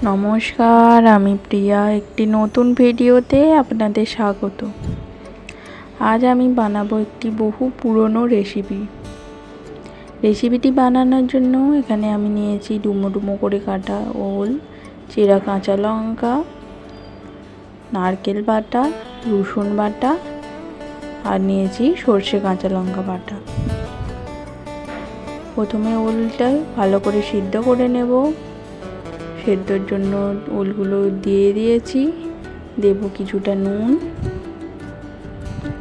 নমস্কার, আমি প্রিয়া একটি নতুন ভিডিওতে আপনাদের স্বাগত। আজ আমি বানাবো একটি বহু পুরনো রেসিপিটি বানানোর জন্য এখানে আমি নিয়েছি ডুমো ডুমো করে কাটা ওল, চেরা কাঁচা লঙ্কা, নারকেল বাটা, রসুন বাটা আর নিয়েছি সর্ষে কাঁচা লঙ্কা বাটা। প্রথমে ওলটা ভালো করে সিদ্ধ করে নেব। সেদ্ধর জন্য ওলগুলো দিয়ে দিয়েছি, দেব কিছুটা নুন।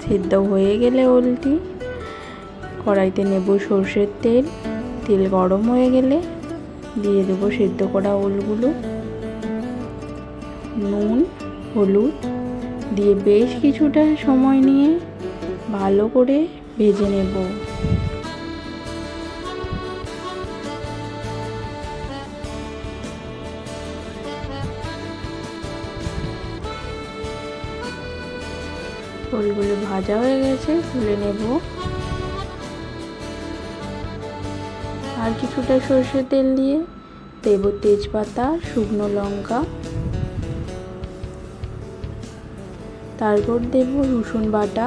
সেদ্ধ হয়ে গেলে ওলটি কড়াইতে নেব সর্ষের তেল। তেল গরম হয়ে গেলে দিয়ে দেব সেদ্ধ করা ওলগুলো, নুন, হলুদ দিয়ে বেশ কিছুটা সময় নিয়ে ভালো করে ভেজে নেব। ওলগুলো ভাজা হয়ে গেছে, তুলে নেব। আর কিছুটা সর্ষের তেল দিয়ে দেব তেজপাতা, শুকনো লঙ্কা, তারপর দেব রসুন বাটা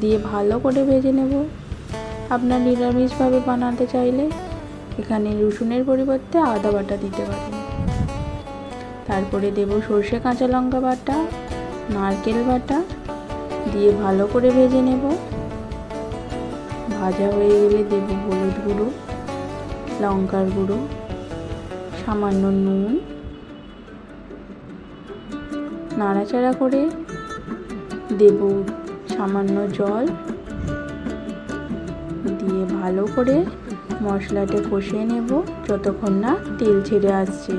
দিয়ে ভালো করে ভেজে নেব। আপনার নিরামিষভাবে বানাতে চাইলে এখানে রসুনের পরিবর্তে আদা বাটা দিতে পারেন। তারপরে দেব সর্ষে কাঁচা লঙ্কা বাটা, নারকেল বাটা দিয়ে ভালো করে ভেজে নেব। ভাজা হয়ে গেলে দেব হলুদ গুঁড়ো, লঙ্কার গুঁড়ো, সামান্য নুন, নাড়াচাড়া করে দেব সামান্য জল দিয়ে ভালো করে মশলাটা কষিয়ে নেব যতক্ষণ না তেল ছেড়ে আসছে।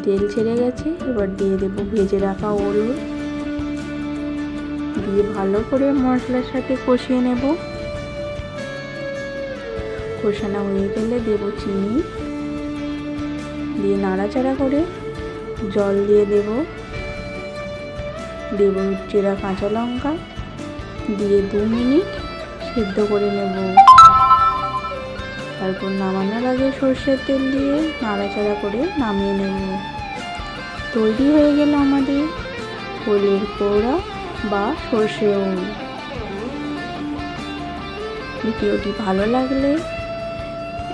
তেল ছেড়ে গেছে, এবার দিয়ে দেব ভেজে রাখা ওল দিয়ে ভালো করে মশলার সাথে কষিয়ে নেব। কষানো হয়ে গেলে দেব চিনি, দিয়ে নাড়াচাড়া করে জল দিয়ে দেব চেরা কাঁচা লঙ্কা দিয়ে 2 মিনিট সিদ্ধ করে নেব। তারপর নামানোর আগে সর্ষের তেল দিয়ে নাড়াচাড়া করে নামিয়ে নেব। তৈরি হয়ে গেল আমাদের ওলের কোড়া বা সর্ষে ওল। ভিডিওটি ভালো লাগলে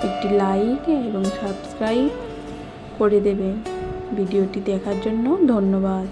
একটি লাইক এবং সাবস্ক্রাইব করে দেবেন। ভিডিওটি দেখার জন্য ধন্যবাদ।